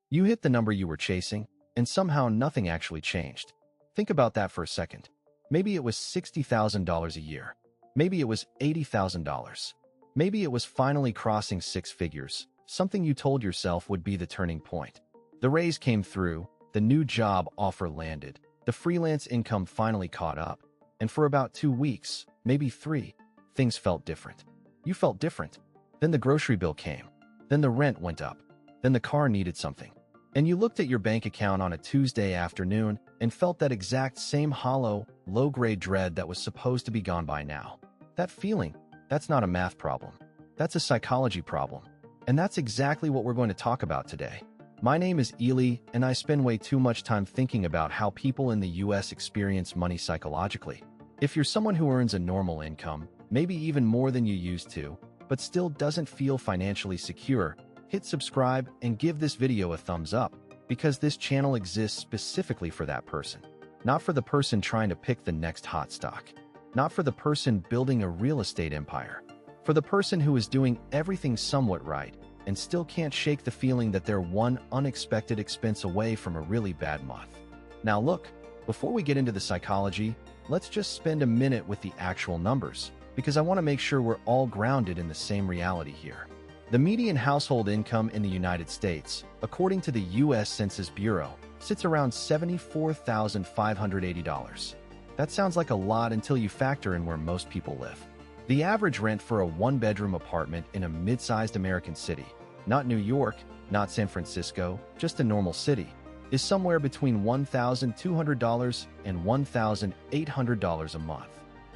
You hit the number you were chasing, and somehow nothing actually changed. Think about that for a second. Maybe it was $60,000 a year. Maybe it was $80,000. Maybe it was finally crossing six figures, something you told yourself would be the turning point. The raise came through, the new job offer landed, the freelance income finally caught up, and for about 2 weeks, maybe 3, things felt different. You felt different. Then the grocery bill came. Then the rent went up. Then the car needed something. And you looked at your bank account on a Tuesday afternoon and felt that exact same hollow, low-grade dread that was supposed to be gone by now. That feeling, that's not a math problem. That's a psychology problem. And that's exactly what we're going to talk about today. My name is Ely, and I spend way too much time thinking about how people in the US experience money psychologically. If you're someone who earns a normal income, maybe even more than you used to, but still doesn't feel financially secure, hit subscribe and give this video a thumbs up, because this channel exists specifically for that person. Not for the person trying to pick the next hot stock. Not for the person building a real estate empire. For the person who is doing everything somewhat right and still can't shake the feeling that they're one unexpected expense away from a really bad month. Now look, before we get into the psychology, let's just spend a minute with the actual numbers, because I want to make sure we're all grounded in the same reality here. The median household income in the United States, according to the U.S. Census Bureau, sits around $74,580. That sounds like a lot until you factor in where most people live. The average rent for a one-bedroom apartment in a mid-sized American city, not New York, not San Francisco, just a normal city, is somewhere between $1,200 and $1,800 a month.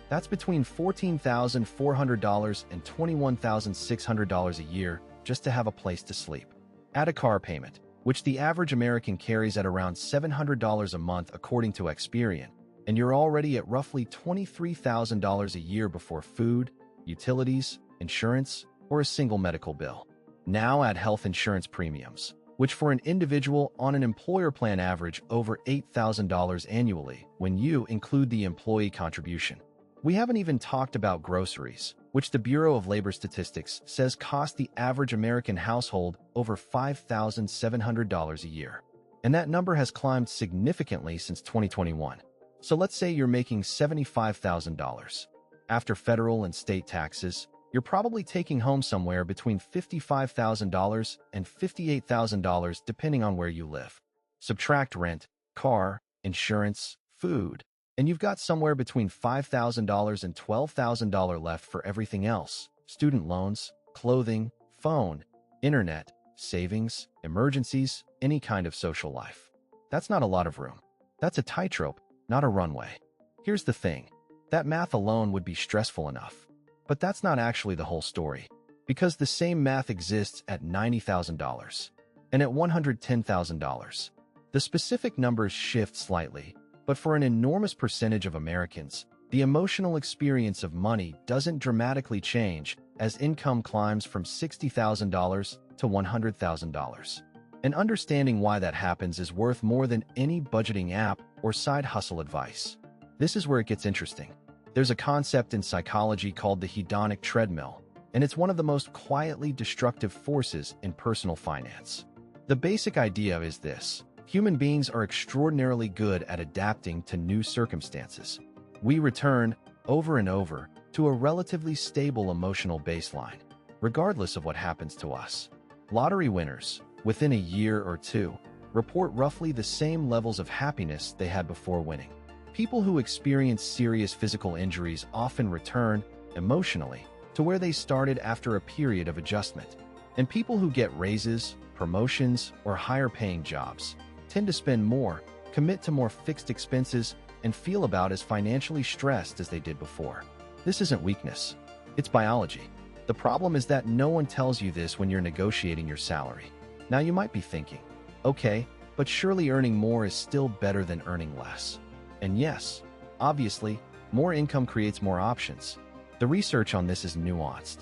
That's between $14,400 and $21,600 a year just to have a place to sleep. Add a car payment, which the average American carries at around $700 a month according to Experian, and you're already at roughly $23,000 a year before food, utilities, insurance, or a single medical bill. Now add health insurance premiums, which for an individual on an employer plan average over $8,000 annually when you include the employee contribution. We haven't even talked about groceries, which the Bureau of Labor Statistics says cost the average American household over $5,700 a year. And that number has climbed significantly since 2021. So let's say you're making $75,000. After federal and state taxes, you're probably taking home somewhere between $55,000 and $58,000 depending on where you live. Subtract rent, car, insurance, food, and you've got somewhere between $5,000 and $12,000 left for everything else: student loans, clothing, phone, internet, savings, emergencies, any kind of social life. That's not a lot of room. That's a tightrope, not a runway. Here's the thing. That math alone would be stressful enough. But that's not actually the whole story, because the same math exists at $90,000 and at $110,000. The specific numbers shift slightly, but for an enormous percentage of Americans, the emotional experience of money doesn't dramatically change as income climbs from $60,000 to $100,000. And understanding why that happens is worth more than any budgeting app or side hustle advice. This is where it gets interesting. There's a concept in psychology called the hedonic treadmill, and it's one of the most quietly destructive forces in personal finance. The basic idea is this: human beings are extraordinarily good at adapting to new circumstances. We return, over and over, to a relatively stable emotional baseline, regardless of what happens to us. Lottery winners, within a year or two, report roughly the same levels of happiness they had before winning. People who experience serious physical injuries often return, emotionally, to where they started after a period of adjustment. And people who get raises, promotions, or higher-paying jobs tend to spend more, commit to more fixed expenses, and feel about as financially stressed as they did before. This isn't weakness. It's biology. The problem is that no one tells you this when you're negotiating your salary. Now you might be thinking, okay, but surely earning more is still better than earning less. And yes, obviously, more income creates more options. The research on this is nuanced.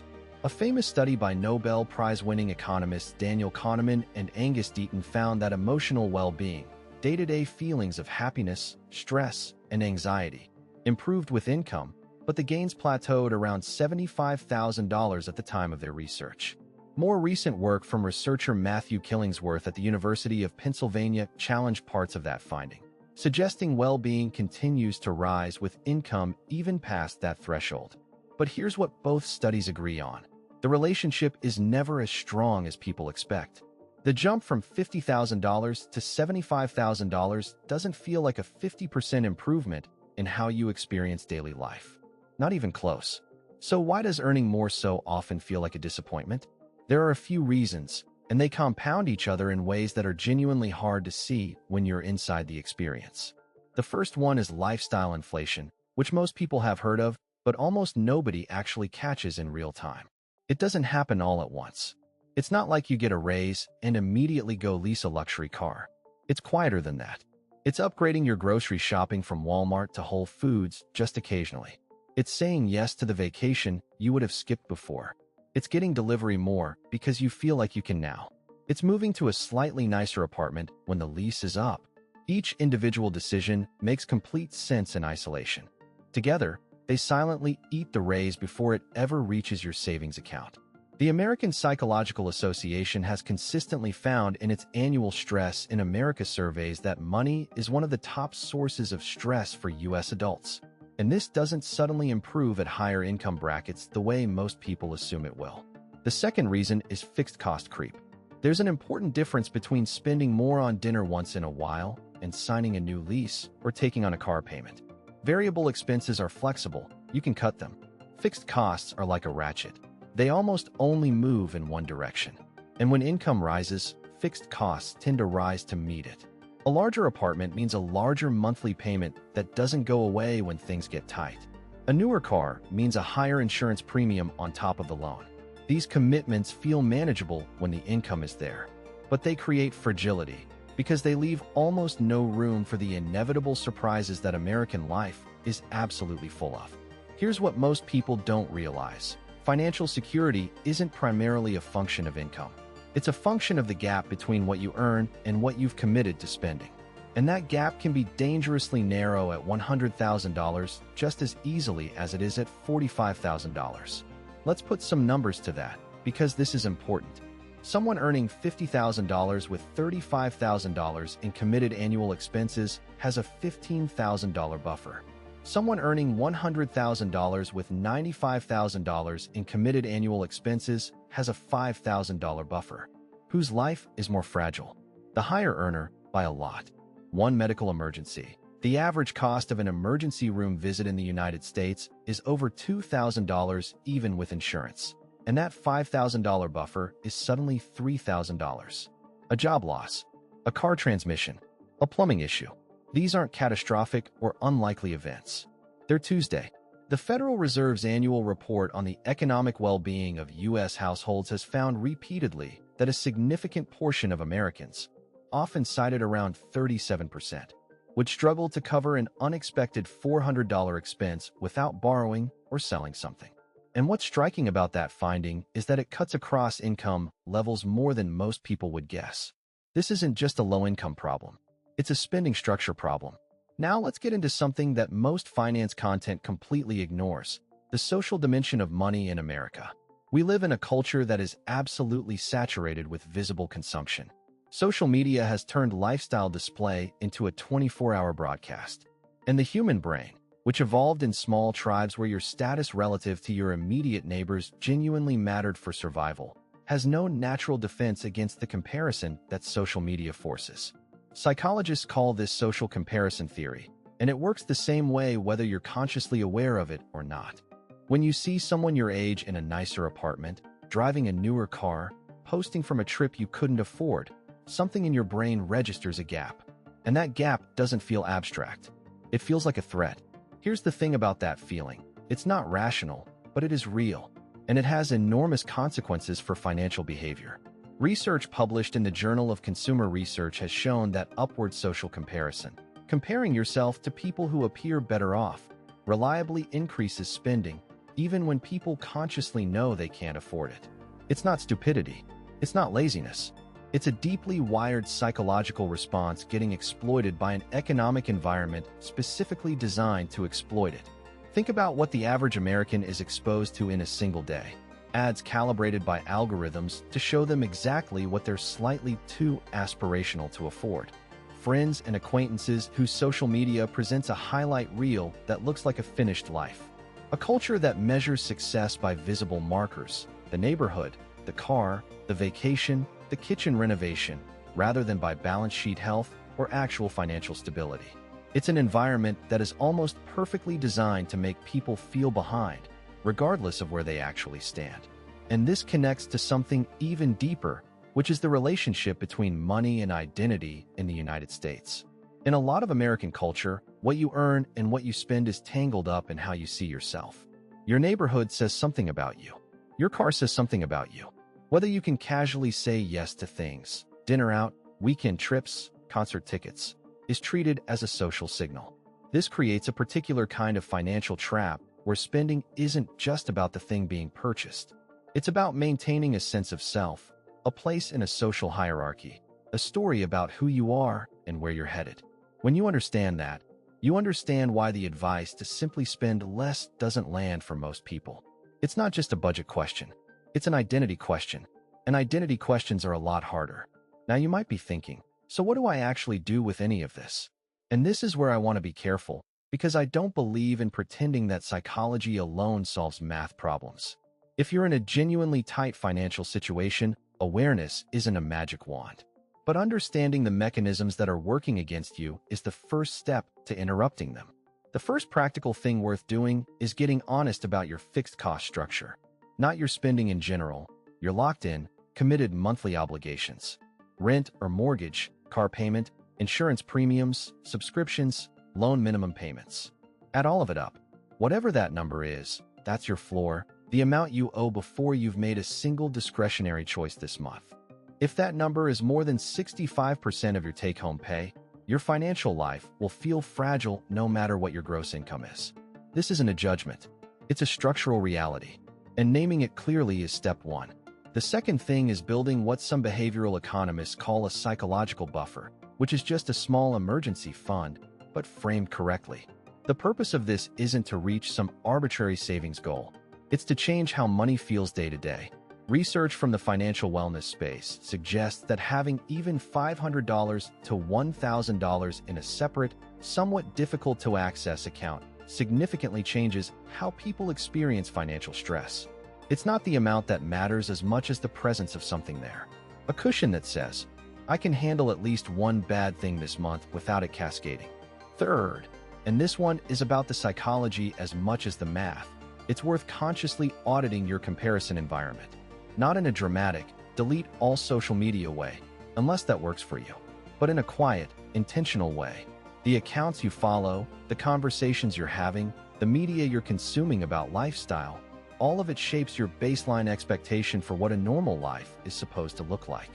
A famous study by Nobel Prize-winning economists Daniel Kahneman and Angus Deaton found that emotional well-being, day-to-day feelings of happiness, stress, and anxiety, improved with income, but the gains plateaued around $75,000 at the time of their research. More recent work from researcher Matthew Killingsworth at the University of Pennsylvania challenged parts of that finding, suggesting well-being continues to rise with income even past that threshold. But here's what both studies agree on. The relationship is never as strong as people expect. The jump from $50,000 to $75,000 doesn't feel like a 50% improvement in how you experience daily life. Not even close. So why does earning more so often feel like a disappointment? There are a few reasons, and they compound each other in ways that are genuinely hard to see when you're inside the experience. The first one is lifestyle inflation, which most people have heard of, but almost nobody actually catches in real time. It doesn't happen all at once. It's not like you get a raise and immediately go lease a luxury car. It's quieter than that. It's upgrading your grocery shopping from Walmart to Whole Foods just occasionally. It's saying yes to the vacation you would have skipped before. It's getting delivery more because you feel like you can now. It's moving to a slightly nicer apartment when the lease is up. Each individual decision makes complete sense in isolation. Together, they silently eat the raise before it ever reaches your savings account. The American Psychological Association has consistently found in its annual Stress in America surveys that money is one of the top sources of stress for U.S. adults. And this doesn't suddenly improve at higher income brackets the way most people assume it will. The second reason is fixed cost creep. There's an important difference between spending more on dinner once in a while and signing a new lease or taking on a car payment. Variable expenses are flexible. You can cut them. Fixed costs are like a ratchet. They almost only move in one direction. And when income rises, fixed costs tend to rise to meet it. A larger apartment means a larger monthly payment that doesn't go away when things get tight. A newer car means a higher insurance premium on top of the loan. These commitments feel manageable when the income is there, but they create fragility because they leave almost no room for the inevitable surprises that American life is absolutely full of. Here's what most people don't realize. Financial security isn't primarily a function of income. It's a function of the gap between what you earn and what you've committed to spending. And that gap can be dangerously narrow at $100,000 just as easily as it is at $45,000. Let's put some numbers to that, because this is important. Someone earning $50,000 with $35,000 in committed annual expenses has a $15,000 buffer. Someone earning $100,000 with $95,000 in committed annual expenses has a $5,000 buffer. Whose life is more fragile? The higher earner, by a lot. One medical emergency. The average cost of an emergency room visit in the United States is over $2,000 even with insurance. And that $5,000 buffer is suddenly $3,000. A job loss. A car transmission. A plumbing issue. These aren't catastrophic or unlikely events. They're Tuesday. The Federal Reserve's annual report on the economic well-being of U.S. households has found repeatedly that a significant portion of Americans, often cited around 37%, would struggle to cover an unexpected $400 expense without borrowing or selling something. And what's striking about that finding is that it cuts across income levels more than most people would guess. This isn't just a low-income problem. It's a spending structure problem. Now let's get into something that most finance content completely ignores: the social dimension of money in America. We live in a culture that is absolutely saturated with visible consumption. Social media has turned lifestyle display into a 24-hour broadcast. And the human brain, which evolved in small tribes where your status relative to your immediate neighbors genuinely mattered for survival, has no natural defense against the comparison that social media forces. Psychologists call this social comparison theory, and it works the same way whether you're consciously aware of it or not. When you see someone your age in a nicer apartment, driving a newer car, posting from a trip you couldn't afford, something in your brain registers a gap. And that gap doesn't feel abstract. It feels like a threat. Here's the thing about that feeling. It's not rational, but it is real. And it has enormous consequences for financial behavior. Research published in the Journal of Consumer Research has shown that upward social comparison, comparing yourself to people who appear better off, reliably increases spending, even when people consciously know they can't afford it. It's not stupidity. It's not laziness. It's a deeply wired psychological response getting exploited by an economic environment specifically designed to exploit it. Think about what the average American is exposed to in a single day. ads calibrated by algorithms to show them exactly what they're slightly too aspirational to afford, friends and acquaintances whose social media presents a highlight reel that looks like a finished life, a culture that measures success by visible markers, the neighborhood, the car, the vacation, the kitchen renovation, rather than by balance sheet health or actual financial stability. It's an environment that is almost perfectly designed to make people feel behind, regardless of where they actually stand. And this connects to something even deeper, which is the relationship between money and identity in the United States. In a lot of American culture, what you earn and what you spend is tangled up in how you see yourself. Your neighborhood says something about you. Your car says something about you. Whether you can casually say yes to things, dinner out, weekend trips, concert tickets, is treated as a social signal. This creates a particular kind of financial trap where spending isn't just about the thing being purchased. It's about maintaining a sense of self, a place in a social hierarchy, a story about who you are and where you're headed. When you understand that, you understand why the advice to simply spend less doesn't land for most people. It's not just a budget question. It's an identity question. And identity questions are a lot harder. Now you might be thinking, so what do I actually do with any of this? And this is where I want to be careful, because I don't believe in pretending that psychology alone solves math problems. If you're in a genuinely tight financial situation, awareness isn't a magic wand. But understanding the mechanisms that are working against you is the first step to interrupting them. The first practical thing worth doing is getting honest about your fixed cost structure. Not your spending in general, your locked-in, committed monthly obligations. Rent or mortgage, car payment, insurance premiums, subscriptions, loan minimum payments. Add all of it up. Whatever that number is, that's your floor, the amount you owe before you've made a single discretionary choice this month. If that number is more than 65% of your take-home pay, your financial life will feel fragile no matter what your gross income is. This isn't a judgment. It's a structural reality. And naming it clearly is step one. The second thing is building what some behavioral economists call a psychological buffer, which is just a small emergency fund, but framed correctly. The purpose of this isn't to reach some arbitrary savings goal. It's to change how money feels day to day. Research from the financial wellness space suggests that having even $500 to $1,000 in a separate, somewhat difficult-to-access account significantly changes how people experience financial stress. It's not the amount that matters as much as the presence of something there. A cushion that says, I can handle at least one bad thing this month without it cascading. Third, and this one is about the psychology as much as the math, it's worth consciously auditing your comparison environment. Not in a dramatic, delete all social media way, unless that works for you, but in a quiet, intentional way. The accounts you follow, the conversations you're having, the media you're consuming about lifestyle, all of it shapes your baseline expectation for what a normal life is supposed to look like.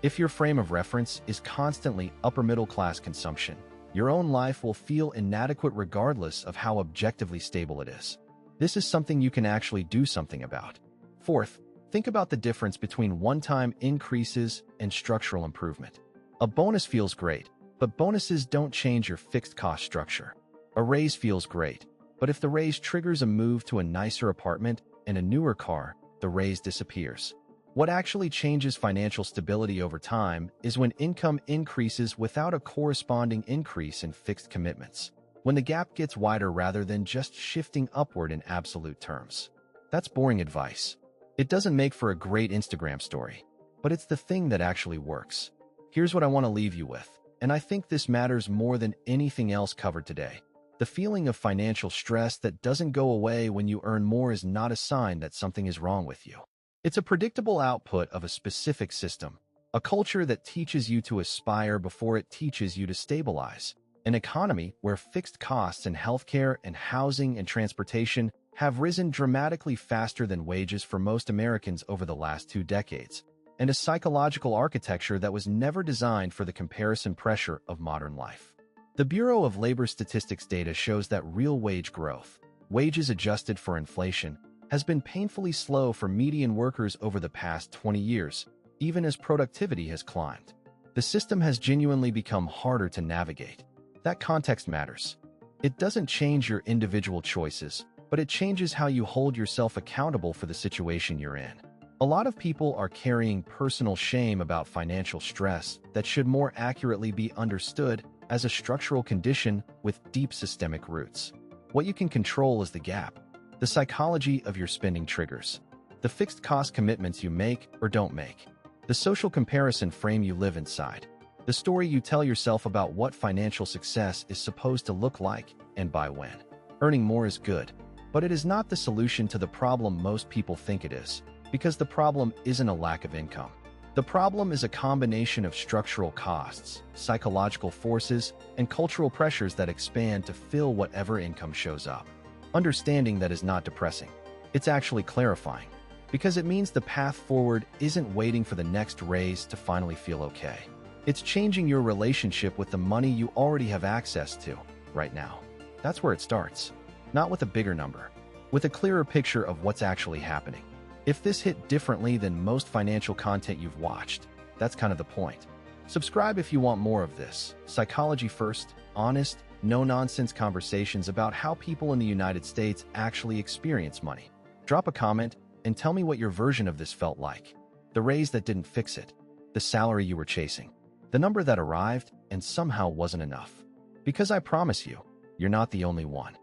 If your frame of reference is constantly upper-middle-class consumption, your own life will feel inadequate regardless of how objectively stable it is. This is something you can actually do something about. Fourth, think about the difference between one-time increases and structural improvement. A bonus feels great, but bonuses don't change your fixed cost structure. A raise feels great, but if the raise triggers a move to a nicer apartment and a newer car, the raise disappears. What actually changes financial stability over time is when income increases without a corresponding increase in fixed commitments. When the gap gets wider rather than just shifting upward in absolute terms. That's boring advice. It doesn't make for a great Instagram story, but it's the thing that actually works. Here's what I want to leave you with, and I think this matters more than anything else covered today. The feeling of financial stress that doesn't go away when you earn more is not a sign that something is wrong with you. It's a predictable output of a specific system, a culture that teaches you to aspire before it teaches you to stabilize, an economy where fixed costs in healthcare and housing and transportation have risen dramatically faster than wages for most Americans over the last 2 decades, and a psychological architecture that was never designed for the comparison pressure of modern life. The Bureau of Labor Statistics data shows that real wage growth, wages adjusted for inflation, has been painfully slow for median workers over the past 20 years, even as productivity has climbed. The system has genuinely become harder to navigate. That context matters. It doesn't change your individual choices, but it changes how you hold yourself accountable for the situation you're in. A lot of people are carrying personal shame about financial stress that should more accurately be understood as a structural condition with deep systemic roots. What you can control is the gap, the psychology of your spending triggers, the fixed cost commitments you make or don't make, the social comparison frame you live inside, the story you tell yourself about what financial success is supposed to look like and by when. Earning more is good, but it is not the solution to the problem most people think it is, because the problem isn't a lack of income. The problem is a combination of structural costs, psychological forces, and cultural pressures that expand to fill whatever income shows up. Understanding that is not depressing. It's actually clarifying, because it means the path forward isn't waiting for the next raise to finally feel okay. It's changing your relationship with the money you already have access to right now. That's where it starts. Not with a bigger number, with a clearer picture of what's actually happening. If this hit differently than most financial content you've watched, that's kind of the point. Subscribe if you want more of this. Psychology first, honest, no-nonsense conversations about how people in the United States actually experience money. Drop a comment and tell me what your version of this felt like. The raise that didn't fix it, the salary you were chasing, the number that arrived and somehow wasn't enough. Because I promise you, you're not the only one.